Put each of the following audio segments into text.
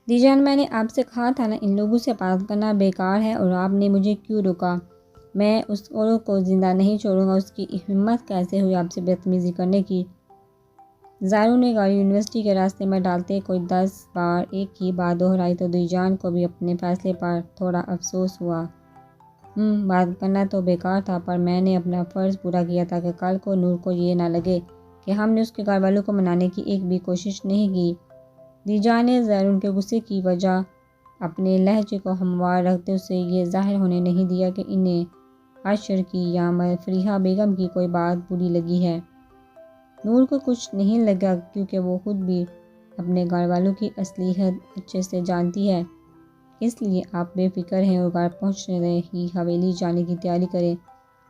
دی جان، میں نے آپ سے کہا تھا نا ان لوگوں سے بات کرنا بیکار ہے، اور آپ نے مجھے کیوں روکا؟ میں اس عورت کو زندہ نہیں چھوڑوں گا، اس کی ہمت کیسے ہوئی آپ سے بدتمیزی کرنے کی؟ زارو نے گاڑی یونیورسٹی کے راستے میں ڈالتے کوئی 10 بار ایک ہی بات دہرائی تو دی جان کو بھی اپنے فیصلے پر تھوڑا افسوس ہوا۔ بات کرنا تو بیکار تھا، پر میں نے اپنا فرض پورا کیا تاکہ کل کو نور کو یہ نہ لگے کہ ہم نے اس کے گھر والوں کو منانے کی ایک بھی کوشش نہیں کی۔ دی جان نے زارون کے غصے کی وجہ اپنے لہجے کو ہموار رکھتے اسے یہ ظاہر ہونے نہیں دیا کہ انہیں عشر کی یا فریحہ بیگم کی کوئی بات بری لگی ہے۔ نور کو کچھ نہیں لگا کیونکہ وہ خود بھی اپنے گھر والوں کی اصلیت اچھے سے جانتی ہے، اس لیے آپ بے فکر ہیں اور گھر پہنچنے ہی حویلی جانے کی تیاری کریں۔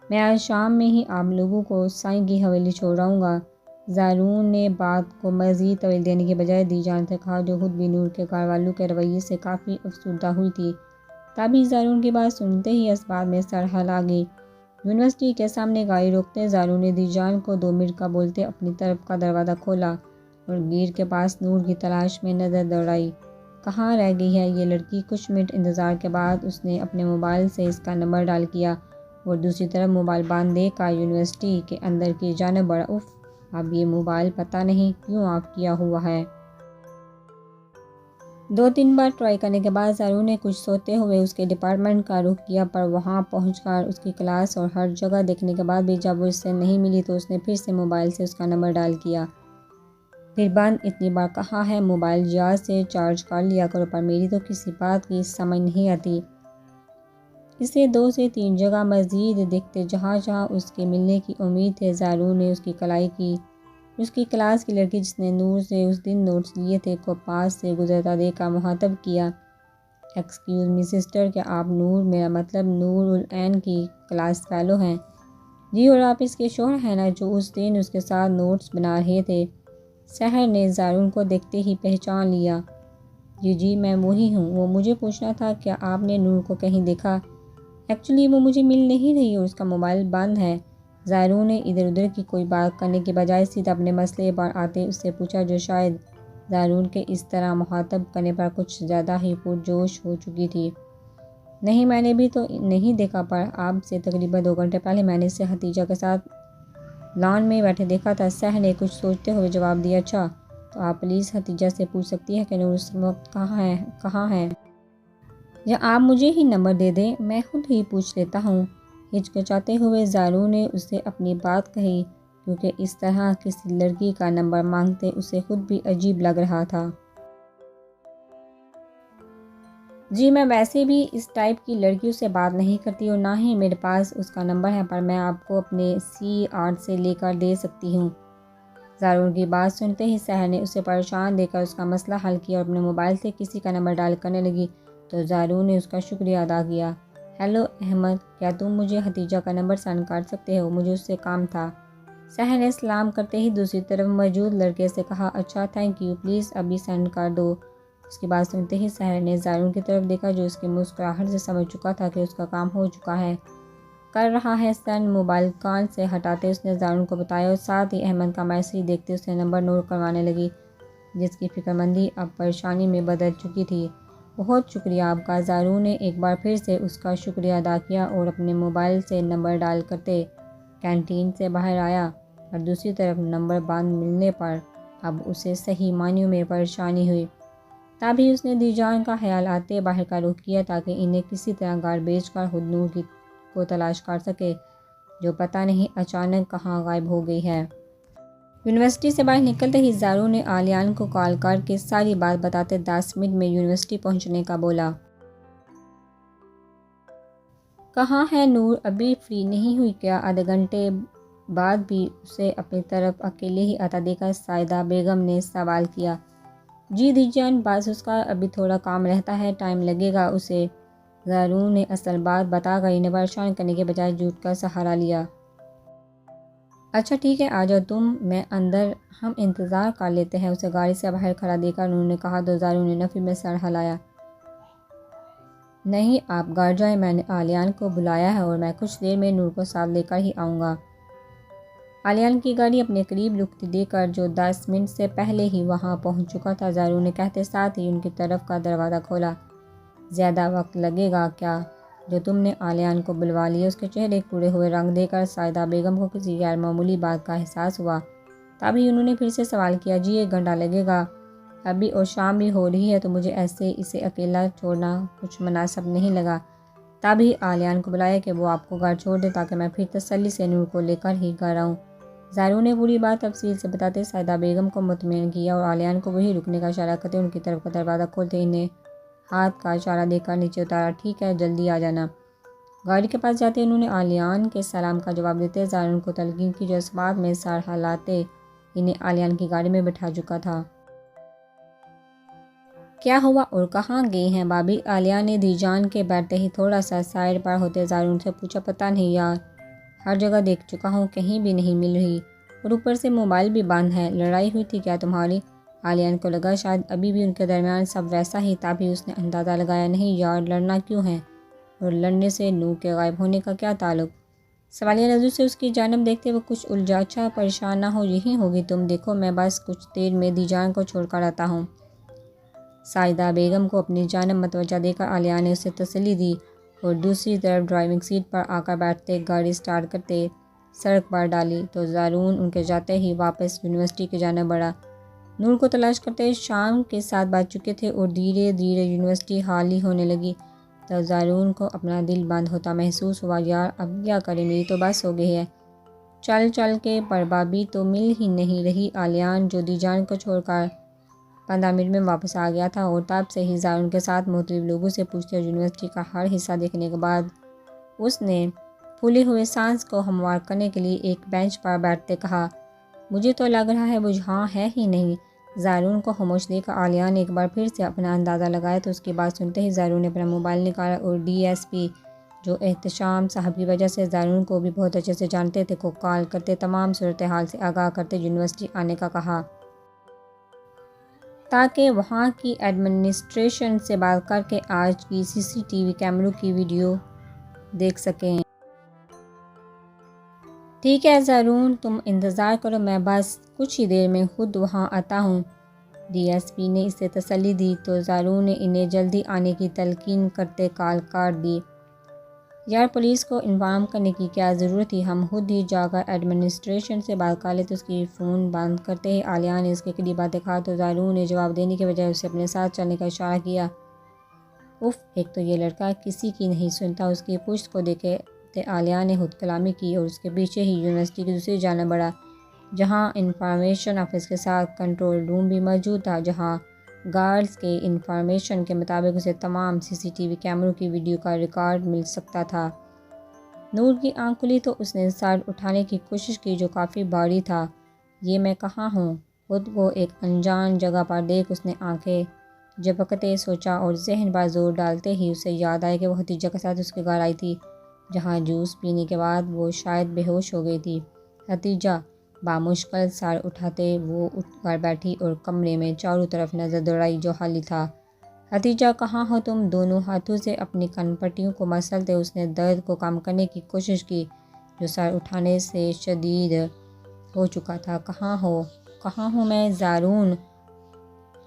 میں آج شام میں ہی آپ لوگوں کو سائیں کی حویلی چھوڑاؤں گا۔ زارون نے بات کو مزید طویل دینے کے بجائے دی جان سے کہا، جو خود بھی نور کے گھر والوں کے رویے سے کافی افسردہ ہوئی تھی۔ تبھی زارون کی بات سنتے ہی اس بات میں سرحال آ گئی۔ یونیورسٹی کے سامنے گاڑی روکتے زارون نے دی جان کو 2 منٹ کا بولتے اپنی طرف کا دروازہ کھولا اور گیٹ کے پاس نور کی تلاش میں نظر دوڑائی۔ کہاں رہ گئی ہے یہ لڑکی؟ کچھ منٹ انتظار کے بعد اس نے اپنے موبائل سے اس کا نمبر ڈائل کیا اور دوسری طرف موبائل بند دیکھ کر یونیورسٹی کے اندر کی جانب بڑھا۔ اف، اب یہ موبائل پتہ نہیں کیوں آف کیا ہوا ہے۔ 2-3 بار ٹرائی کرنے کے بعد زارون نے کچھ سوچتے ہوئے اس کے ڈپارٹمنٹ کا رخ کیا، پر وہاں پہنچ کر اس کی کلاس اور ہر جگہ دیکھنے کے بعد بھی جب وہ اس سے نہیں ملی تو اس نے پھر سے موبائل سے اس کا نمبر ڈائل کیا۔ پھر بند اتنی بار کہا ہے موبائل جہاز سے چارج کر لیا کرو، پر میری تو کسی بات کی سمجھ نہیں آتی۔ اسے 2 سے 3 جگہ مزید دیکھتے جہاں جہاں اس کے ملنے کی امید تھی۔ زارون نے اس کی کلاس کی لڑکی جس نے نور سے اس دن نوٹس لیے تھے کو پاس سے گزرتا دیکھ کر مخاطب کیا، ایکسکیوز می سسٹر، کیا آپ نور، میرا مطلب نور العین کی کلاس فیلو ہیں؟ جی، اور آپ اس کے شوہر ہیں نا جو اس دن اس کے ساتھ نوٹس بنا رہے تھے؟ سحر نے زارون کو دیکھتے ہی پہچان لیا۔ جی میں وہی ہوں۔ وہ مجھے پوچھنا تھا کیا آپ نے نور کو کہیں دیکھا؟ ایکچولی وہ مجھے مل نہیں رہی اور اس کا موبائل بند ہے۔ زارون نے ادھر ادھر کی کوئی بات کرنے کے بجائے سیدھا اپنے مسئلے پر آتے اس سے پوچھا، جو شاید زارون کے اس طرح مخاطب کرنے پر کچھ زیادہ ہی پرجوش ہو چکی تھی۔ نہیں، میں نے بھی تو نہیں دیکھا، پر آپ سے تقریباً 2 گھنٹے پہلے میں نے اسے ہتیجہ کے ساتھ لان میں بیٹھے دیکھا تھا۔ سحر نے کچھ سوچتے ہوئے جواب دیا، اچھا، تو آپ پلیز ہتیجہ سے پوچھ سکتی ہیں کہ نور اس وقت کہاں ہے؟ یا آپ مجھے ہی نمبر دے دیں، میں خود ہی پوچھ لیتا ہوں۔ ہچکچاتے ہوئے زارون نے اسے اپنی بات کہی، کیونکہ اس طرح کسی لڑکی کا نمبر مانگتے اسے خود بھی عجیب لگ رہا تھا۔ جی، میں ویسے بھی اس ٹائپ کی لڑکیوں سے بات نہیں کرتی اور نہ ہی میرے پاس اس کا نمبر ہے، پر میں آپ کو اپنے C8 سے لے کر دے سکتی ہوں۔ زارون کی بات سنتے ہی سحر نے اسے پریشان دیکھ کر اس کا مسئلہ حل کیا اور اپنے موبائل سے کسی کا نمبر ڈائل کرنے لگی تو زارون نے اس کا شکریہ ادا کیا۔ ہیلو احمد، کیا تم مجھے ہتیجہ کا نمبر سینڈ کر سکتے ہو؟ مجھے اس سے کام تھا۔ سحر نے سلام کرتے ہی دوسری طرف موجود لڑکے سے کہا، اچھا تھینک یو، پلیز ابھی سینڈ کر دو۔ اس کی بات سنتے ہی سحر نے زارون کی طرف دیکھا جو اس کی مسکراہٹ سے سمجھ چکا تھا کہ اس کا کام ہو چکا ہے۔ کر رہا ہے سینڈ، موبائل کان سے ہٹاتے اس نے زارون کو بتایا اور ساتھ ہی احمد کا میسیج دیکھتے اس نے نمبر نوٹ کروانے لگی، جس کی فکرمندی اب پریشانی میں بدل چکی تھی۔ بہت شکریہ آپ کا۔ زارون نے ایک بار پھر سے اس کا شکریہ ادا کیا اور اپنے موبائل سے نمبر ڈائل کرتے کینٹین سے باہر آیا، اور دوسری طرف نمبر بند ملنے پر اب اسے صحیح معنیوں میں پریشانی ہوئی۔ تبھی اس نے دی جان کا خیال آتے باہر کا رخ کیا تاکہ انہیں کسی طرح گھر بیچ کر خود نور کو تلاش کر سکے، جو پتہ نہیں اچانک کہاں غائب ہو گئی ہے۔ یونیورسٹی سے باہر نکلتے ہی زارون نے آلیان کو کال کر کے ساری بات بتاتے 10 منٹ میں یونیورسٹی پہنچنے کا بولا۔ کہاں ہے نور؟ ابھی فری نہیں ہوئی کیا؟ آدھے گھنٹے بعد بھی اسے اپنی طرف اکیلے ہی آتا دیکھا سائدہ بیگم نے سوال کیا۔ جی دی جان، بس اس کا ابھی تھوڑا کام رہتا ہے، ٹائم لگے گا اسے۔ زارون نے اصل بات بتا کر انہیں پریشان کرنے کے بجائے جھوٹ کا سہارا لیا۔ اچھا ٹھیک ہے، آ جاؤ تم، میں اندر، ہم انتظار کر لیتے ہیں۔ اسے گاڑی سے باہر کھڑا دیکھ کر نور نے کہا تو زارون نے نفی میں سر ہلایا۔ نہیں، آپ گھر جائیں، میں نے آلیان کو بلایا ہے اور میں کچھ دیر میں نور کو ساتھ لے کر ہی آؤں گا۔ آلیان کی گاڑی اپنے قریب رکتی دیکھ کر جو 10 منٹ سے پہلے ہی وہاں پہنچ چکا تھا، زارون نے کہتے ساتھ ہی ان کی طرف کا دروازہ کھولا۔ زیادہ وقت لگے گا کیا جو تم نے آلیان کو بلوا لیا؟ اس کے چہرے کوڑے ہوئے رنگ دے کر سائدہ بیگم کو کسی غیر معمولی بات کا احساس ہوا۔ تبھی انہوں نے پھر سے سوال کیا، جی 1 گھنٹہ لگے گا ابھی، اور شام بھی ہو رہی ہے، تو مجھے ایسے اسے اکیلا چھوڑنا کچھ مناسب نہیں لگا۔ تبھی آلیان کو بلایا کہ وہ آپ کو گھر چھوڑ دے تاکہ میں پھر تسلی سے نور کو لے کر ہی گھر آؤں۔ زارون نے پوری بات تفصیل سے بتاتے سائدہ بیگم کو مطمئن کیا اور آلیان کو وہی رکنے کا اشارہ کرتے ان کی طرف کا دروازہ کھولتے انہیں ہاتھ کا اشارہ دے کر نیچے اتارا۔ ٹھیک ہے، جلدی آ جانا۔ گاڑی کے پاس جاتے انہوں نے آلیان کے سلام کا جواب دیتے زارون کو تلقین کی، جو اس بات میں سر ہلاتے انہیں آلیان کی گاڑی میں بٹھا چکا تھا۔ کیا ہوا اور کہاں گئے ہیں بھابھی؟ آلیان نے دی جان کے بیٹھتے ہی تھوڑا سا سائڈ پر ہوتے زارون سے پوچھا۔ پتہ نہیں یار، ہر جگہ دیکھ چکا ہوں، کہیں بھی نہیں مل رہی، اور اوپر سے موبائل بھی بند ہے۔ لڑائی ہوئی تھی کیا تمہاری؟ آلیان کو لگا شاید ابھی بھی ان کے درمیان سب ویسا ہی تھا، بھی اس نے اندازہ لگایا نہیں یار، لڑنا کیوں ہے، اور لڑنے سے نور کے غائب ہونے کا کیا تعلق؟ سوالیہ نظروں سے اس کی جانب دیکھتے وہ کچھ الجھا، اچھا پریشان نہ ہو، یہی ہوگی تم، دیکھو میں بس کچھ دیر میں دی جان کو چھوڑ کر آتا ہوں۔ سائدہ بیگم کو اپنی جانب متوجہ دے کر آلیان نے اسے تسلی دی اور دوسری طرف ڈرائیونگ سیٹ پر آ کر بیٹھتے گاڑی سٹارٹ کرتے سڑک پر ڈالی تو زارون ان کے جاتے ہی واپس یونیورسٹی کی جانب بڑھا۔ نور کو تلاش کرتے شام کے 7 بج چکے تھے اور دھیرے دھیرے یونیورسٹی خالی ہونے لگی تو زارون کو اپنا دل بند ہوتا محسوس ہوا۔ یار اب کیا کریں، میری تو بس ہو گئی ہے چل چل کے، پر بھابھی تو مل ہی نہیں رہی۔ آلیان جو دی جان کو چھوڑ کر 15 منٹ میں واپس آ گیا تھا اور تب سے ہی زارون کے ساتھ مختلف لوگوں سے پوچھتے اور یونیورسٹی کا ہر حصہ دیکھنے کے بعد اس نے پھولے ہوئے سانس کو ہموار کرنے کے لیے ایک بینچ پر بیٹھتے کہا، مجھے تو لگ رہا ہے وہ جہاں ہے ہی نہیں۔ زارون کو خاموش دیکھ کر آلیان نے ایک بار پھر سے اپنا اندازہ لگایا تو اس کی بات سنتے ہی زارون نے اپنا موبائل نکالا اور ڈی ایس پی جو احتشام صاحب کی وجہ سے زارون کو بھی بہت اچھے سے جانتے تھے کو کال کرتے تمام صورتحال سے آگاہ کرتے یونیورسٹی آنے کا کہا تاکہ وہاں کی ایڈمنسٹریشن سے بات کر کے آج کی سی سی ٹی وی کیمروں کی ویڈیو دیکھ سکیں۔ ٹھیک ہے زارون، تم انتظار کرو، میں بس کچھ ہی دیر میں خود وہاں آتا ہوں۔ ڈی ایس پی نے اسے تسلی دی تو زارون نے انہیں جلدی آنے کی تلقین کرتے کال کاٹ دی۔ یار پولیس کو انفارم کرنے کی کیا ضرورت تھی، ہم خود ہی جا کر ایڈمنسٹریشن سے بات کر لیتے۔ اس کی فون بند کرتے ہی آلیان نے اس کے قریب آتے کہا تو زارون نے جواب دینے کے بجائے اسے اپنے ساتھ چلنے کا اشارہ کیا۔ اف، ایک تو یہ لڑکا کسی کی نہیں سنتا۔ اس کی پشت کو دیکھتے آلیان نے خود کلامی کی اور اس کے پیچھے ہی یونیورسٹی کی دوسری جانب بڑھا جہاں انفارمیشن آفس کے ساتھ کنٹرول روم بھی موجود تھا، جہاں گارڈز کے انفارمیشن کے مطابق اسے تمام سی سی ٹی وی کیمروں کی ویڈیو کا ریکارڈ مل سکتا تھا۔ نور کی آنکھ کھلی تو اس نے سر اٹھانے کی کوشش کی جو کافی بھاری تھا۔ یہ میں کہاں ہوں؟ خود کو ایک انجان جگہ پر دیکھ اس نے آنکھیں جھپکتے سوچا اور ذہن پر زور ڈالتے ہی اسے یاد آیا کہ وہ حتیجہ کے ساتھ اس کے گھر آئی تھی جہاں جوس پینے کے بعد وہ شاید بے ہوش ہو گئی تھی۔ حتیجہ، بامشکل سر اٹھاتے وہ اٹھ کر بیٹھی اور کمرے میں چاروں طرف نظر دوڑائی جو خالی تھا۔ حتیجہ کہاں ہو تم؟ دونوں ہاتھوں سے اپنی کن پٹیوں کو مسلتے اس نے درد کو کم کرنے کی کوشش کی جو سر اٹھانے سے شدید ہو چکا تھا۔ کہاں ہوں میں؟ زارون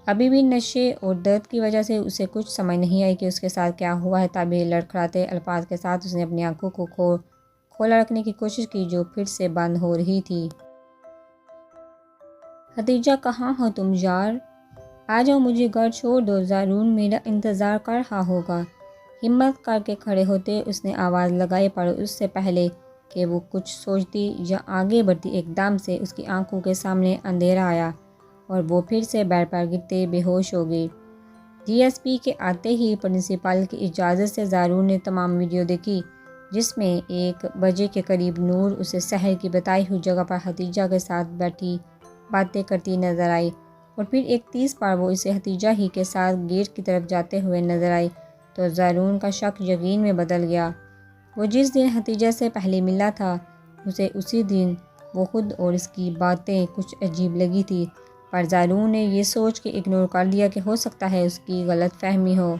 ابھی بھی نشے اور درد کی وجہ سے اسے کچھ سمجھ نہیں آئی کہ اس کے ساتھ کیا ہوا ہے۔ تبھی لڑکھڑاتے الفاظ کے ساتھ اس نے اپنی آنکھوں کو کھولا رکھنے کی کوشش کی جو پھر سے بند ہو رہی تھی۔ حتیجہ کہاں ہو تم یار؟ آ جاؤ، مجھے گھر چھوڑ دو، زارون میرا انتظار کر رہا ہوگا۔ ہمت کر کے کھڑے ہوتے اس نے آواز لگائی پر اس سے پہلے کہ وہ کچھ سوچتی یا آگے بڑھتی ایک دم سے اس کی آنکھوں کے سامنے اندھیرا آیا اور وہ پھر سے بیڈ پر گرتے بے ہوش ہو گئی۔ ڈی ایس پی کے آتے ہی پرنسپل کی اجازت سے زارون نے تمام ویڈیو دیکھی جس میں 1 بجے کے قریب نور اسے شہر کی بتائی ہوئی جگہ پر حتیجہ کے ساتھ بیٹھی باتیں کرتی نظر آئی اور پھر 1:30 پر وہ اسے حتیجہ ہی کے ساتھ گیٹ کی طرف جاتے ہوئے نظر آئی تو زارون کا شک یقین میں بدل گیا۔ وہ جس دن حتیجہ سے پہلے ملا تھا اسے اسی دن وہ خود اور اس کی باتیں کچھ عجیب لگی تھی، پر زارون نے یہ سوچ کے اگنور کر دیا کہ ہو سکتا ہے اس کی غلط فہمی ہو۔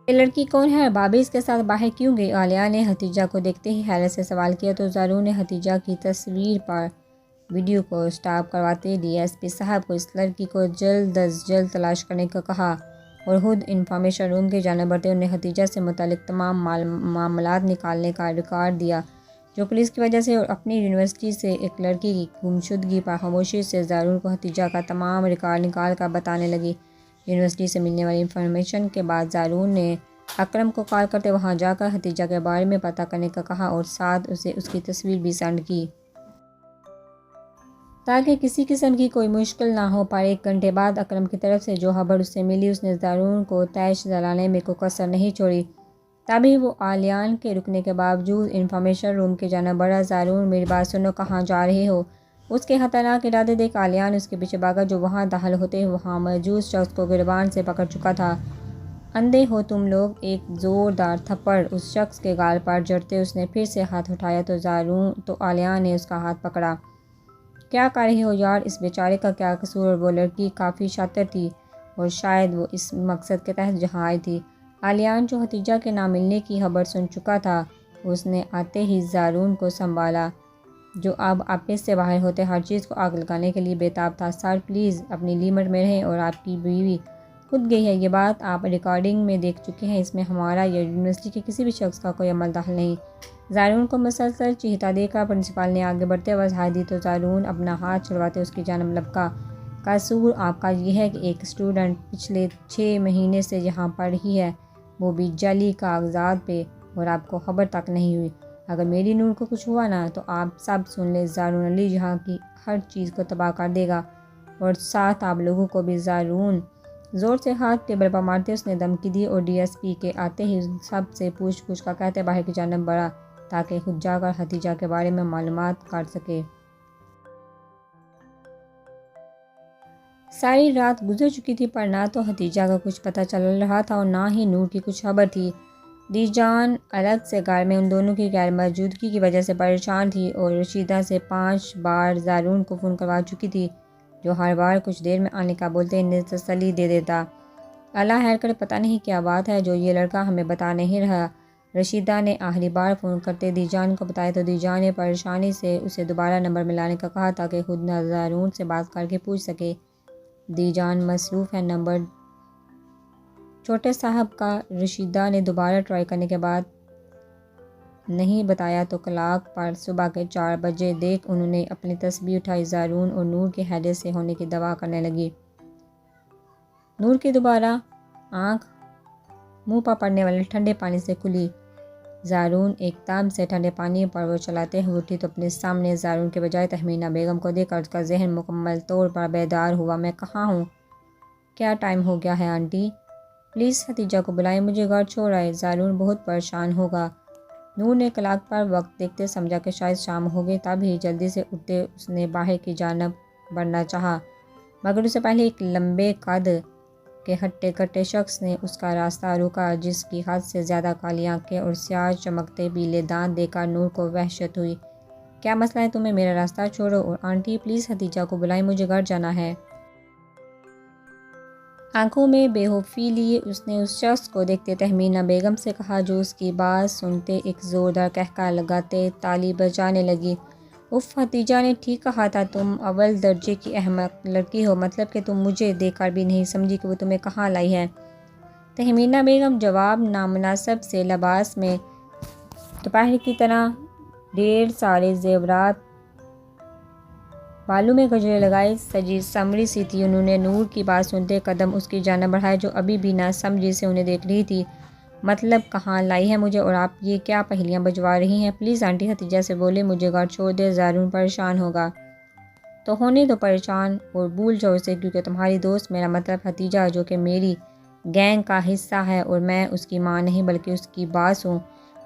یہ لڑکی کون ہے اور بابی اس کے ساتھ باہر کیوں گئی؟ عالیہ نے ہتیجہ کو دیکھتے ہی حیرت سے سوال کیا تو زارون نے ہتیجہ کی تصویر پر ویڈیو کو اسٹاپ کرواتے ڈی ایس پی صاحب کو اس لڑکی کو جلد از جلد تلاش کرنے کا کہا اور خود انفارمیشن روم کی جانب بڑھتے انہیں ہتیجہ سے متعلق تمام معاملات نکالنے کا ریکارڈ دیا جو پولیس کی وجہ سے اور اپنی یونیورسٹی سے ایک لڑکی کی گمشدگی پر خاموشی سے زارون کو ہتیجہ کا تمام ریکارڈ نکال کر بتانے لگی۔ یونیورسٹی سے ملنے والی انفارمیشن کے بعد زارون نے اکرم کو کال کرتے وہاں جا کر ہتیجہ کے بارے میں پتہ کرنے کا کہا اور ساتھ اسے اس کی تصویر بھی سینڈ کی تاکہ کسی قسم کی کوئی مشکل نہ ہو پائے۔ 1 گھنٹے بعد اکرم کی طرف سے جو خبر اس سے ملی اس نے زارون کو تیش دلانے میں کوئی کسر نہیں چھوڑی۔ تبھی وہ عالیان کے رکنے کے باوجود انفارمیشن روم کی جانب بڑھا۔ زارون میری بات سنو، کہاں جا رہے ہو؟ اس کے خطرناک ارادے دیکھ عالیان اس کے پیچھے بھاگا جو وہاں داخل ہوتے وہاں موجود شخص کو گریبان سے پکڑ چکا تھا۔ اندھے ہو تم لوگ؟ ایک زوردار تھپڑ اس شخص کے گال پر جڑتے اس نے پھر سے ہاتھ اٹھایا تو عالیان نے اس کا ہاتھ پکڑا۔ کیا کر رہے ہو یار؟ اس بیچارے کا کیا قصور؟ اور وہ لڑکی کافی شاطر تھی اور شاید وہ اس مقصد کے تحت جہاں آئی تھی۔ عالیان جو ہتیجہ کے نہ ملنے کی خبر سن چکا تھا اس نے آتے ہی زارون کو سنبھالا جو اب آپس سے باہر ہوتے ہر چیز کو آگ لگانے کے لیے بےتاب تھا۔ سر پلیز اپنی لیمٹ میں رہیں اور آپ کی بیوی خود گئی ہے، یہ بات آپ ریکارڈنگ میں دیکھ چکے ہیں، اس میں ہمارا یا یونیورسٹی کے کسی بھی شخص کا کوئی عمل دخل نہیں۔ زارون کو مسلسل چیختا دے کر پرنسپل نے آگے بڑھتے وضاحت دی تو زارون اپنا ہاتھ چھڑواتے اس کی جانب لپکا۔ قصور آپ کا یہ ہے کہ ایک اسٹوڈنٹ پچھلے 6 مہینے سے یہاں پڑھ رہی ہے، وہ بھی جعلی کاغذات پہ، اور آپ کو خبر تک نہیں ہوئی۔ اگر میری نور کو کچھ ہوا نا تو آپ سب سن لیں، زارون علی یہاں کی ہر چیز کو تباہ کر دے گا اور ساتھ آپ لوگوں کو بھی۔ زارون زور سے ہاتھ ٹیبل پر مارتے اس نے دھمکی دی اور ڈی ایس پی کے آتے ہی سب سے پوچھ کا کہتے باہر کی جانب بڑھا تاکہ خود جا کر ہتیجہ کے بارے میں معلومات کر سکے۔ ساری رات گزر چکی تھی پر نہ تو ہتیجہ کا کچھ پتہ چل رہا تھا اور نہ ہی نور کی کچھ خبر تھی۔ دی جان الگ سے گھر میں ان دونوں کی غیر موجودگی کی وجہ سے پریشان تھی اور رشیدہ سے 5 بار زارون کو فون کروا چکی تھی جو ہر بار کچھ دیر میں آنے کا بولتے انہیں تسلی دے دیتا۔ اللہ خیر کرے، پتہ نہیں کیا بات ہے جو یہ لڑکا ہمیں بتا نہیں رہا، رشیدہ نے آخری بار فون کرتے دی جان کو بتایا تو دی جان نے پریشانی سے اسے دوبارہ نمبر ملانے کا کہا تاکہ خود زارون سے بات کر کے پوچھ سکے۔ دی جان مصروف ہے، نمبر چھوٹے صاحب کا۔ رشیدہ نے دوبارہ ٹرائی کرنے کے بعد نہیں بتایا تو کلاک پر صبح کے 4 بجے دیکھ انہوں نے اپنی تسبیح اٹھائی، زارون اور نور کے حیدر سے ہونے کی دعا کرنے لگی۔ نور کی دوبارہ آنکھ منہ پر پڑنے والے ٹھنڈے پانی سے کھلی۔ زارون ایک دم سے ٹھنڈے پانی پر وہ چلاتے ہوئے اٹھی تو اپنے سامنے زارون کے بجائے تہمینہ بیگم کو دیکھ کر اس کا ذہن مکمل طور پر بیدار ہوا۔ میں کہاں ہوں؟ کیا ٹائم ہو گیا ہے آنٹی؟ پلیز ہتیجہ کو بلائیں، مجھے گھر چھوڑ آئے، زارون بہت پریشان ہوگا۔ نور نے کلاک پر وقت دیکھتے سمجھا کہ شاید شام ہو گئی، تب ہی جلدی سے اٹھتے اس نے باہر کی جانب بڑھنا چاہا مگر اس سے پہلے ایک لمبے قد کے ہٹے کٹے شخص نے اس کا راستہ روکا جس کی حد سے زیادہ کالی آنکھیں اور سیاہ چمکتے پیلے دانت دیکھ کر نور کو وحشت ہوئی۔ کیا مسئلہ ہے تمہیں؟ میرا راستہ چھوڑو اور آنٹی پلیز ہتیجہ کو بلائیں، مجھے گھر جانا ہے۔ آنکھوں میں بے خوفی لیے اس نے اس شخص کو دیکھتے تہمینہ بیگم سے کہا جو اس کی بات سنتے ایک زوردار قہقہ لگاتے تالی بجانے لگی۔ اف، ہتیجہ نے ٹھیک کہا تھا، تم اول درجے کی احمق لڑکی ہو، مطلب کہ تم مجھے دیکھ کر بھی نہیں سمجھی کہ وہ تمہیں کہاں لائی ہے۔ تہمینہ بیگم جواب نامناسب سے لباس میں دوپہر کی طرح ڈھیر سارے زیورات، بالوں میں گجرے لگائے سجی سنوری سی تھی۔ انہوں نے نور کی بات سنتے قدم اس کی جانب بڑھائے جو ابھی بھی نہ سمجھی سے انہیں دیکھ رہی تھی۔ مطلب کہاں لائی ہے مجھے اور آپ یہ کیا پہلیاں بجوا رہی ہیں؟ پلیز آنٹی ہتیجہ سے بولے مجھے گھر چھوڑ دے، زارون پریشان ہوگا۔ تو ہونے دو پریشان اور بھول جاؤ اسے، کیونکہ تمہاری دوست میرا مطلب ہتیجہ جو کہ میری گینگ کا حصہ ہے اور میں اس کی ماں نہیں بلکہ اس کی باس ہوں،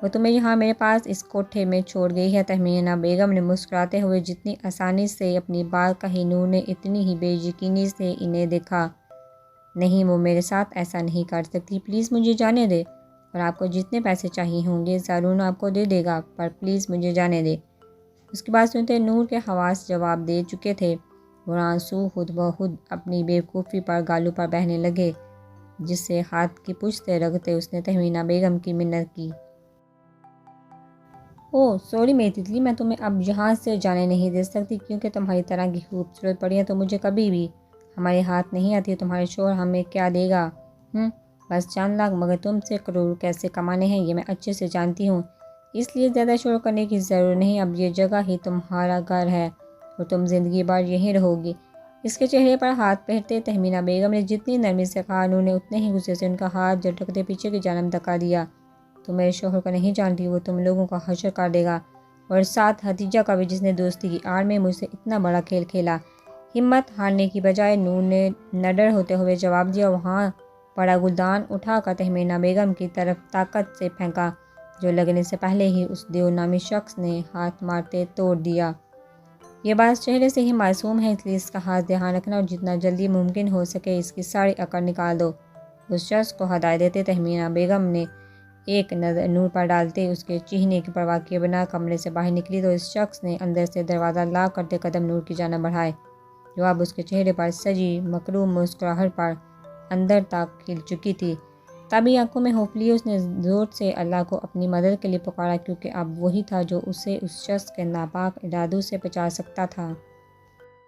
وہ تمہیں یہاں میرے پاس اس کوٹھے میں چھوڑ گئی ہے۔ تہمینہ بیگم نے مسکراتے ہوئے جتنی آسانی سے اپنی بات کہی، نور نے اتنی ہی بے یقینی سے انہیں دیکھا۔ نہیں، وہ میرے ساتھ ایسا نہیں کر سکتی، پلیز مجھے جانے دے، اور آپ کو جتنے پیسے چاہیے ہوں گے زارون آپ کو دے دے گا، پر پلیز مجھے جانے دے۔ اس کی بات سنتے نور کے حواس جواب دے چکے تھے اور آنسو خود بخود اپنی بیوقوفی پر گالوں پر بہنے لگے۔ جس سے ہاتھ کی پشت سے رگتے اس نے تہمینہ بیگم کی منت کی۔ اوہ سوری میری تتلی، میں تمہیں اب یہاں سے جانے نہیں دے سکتی، کیونکہ تمہاری طرح کی خوبصورت پریاں تو مجھے کبھی بھی ہمارے ہاتھ نہیں آتی۔ تمہارا شوہر ہمیں کیا دے گا؟ بس 4 لاکھ، مگر تم سے کروڑ کیسے کمانے ہیں یہ میں اچھے سے جانتی ہوں، اس لیے زیادہ شور کرنے کی ضرورت نہیں۔ اب یہ جگہ ہی تمہارا گھر ہے اور تم زندگی بھر یہیں رہو گی۔ اس کے چہرے پر ہاتھ پھیرتے تہمینہ بیگم نے جتنی نرمی سے کہا، انہوں نے اتنے ہی غصے سے ان کا ہاتھ جھٹکتے پیچھے کی جانب دھکا دیا۔ تم میرے شوہر کو نہیں جانتی، وہ تم لوگوں کا حشر کر دے گا، اور ساتھ ہتیجہ کا بھی، جس نے دوستی کی آڑ میں مجھ سے اتنا بڑا کھیل کھیلا۔ ہمت ہارنے کی بجائے نور نے نڈر ہوتے ہوئے جواب دیا۔ وہاں پڑا گلدان اٹھا کر تہمینہ بیگم کی طرف طاقت سے پھینکا، جو لگنے سے پہلے ہی اس دیو نامی شخص نے ہاتھ مارتے توڑ دیا۔ یہ بات چہرے سے ہی معصوم ہے، اس لیے اس کا خاص دھیان رکھنا اور جتنا جلدی ممکن ہو سکے اس کی ساری اکڑ نکال دو۔ اس شخص کو ہدایت دیتے تہمینہ بیگم نے ایک نظر نور پر ڈالتے اس کے چیخنے کی پرواہ کیے بنا کمرے سے باہر نکلی تو اس شخص نے اندر سے دروازہ لاک کرتے قدم نور کی جانب بڑھائے، جو اب اس کے چہرے پر سجی مکروہ مسکراہٹ پر اندر تک کھل چکی تھی۔ تبھی آنکھوں میں ہوپ لیے اس نے زور سے اللہ کو اپنی مدد کے لیے پکارا، کیونکہ اب وہی تھا جو اسے اس شخص کے ناپاک ارادوں سے بچا سکتا تھا۔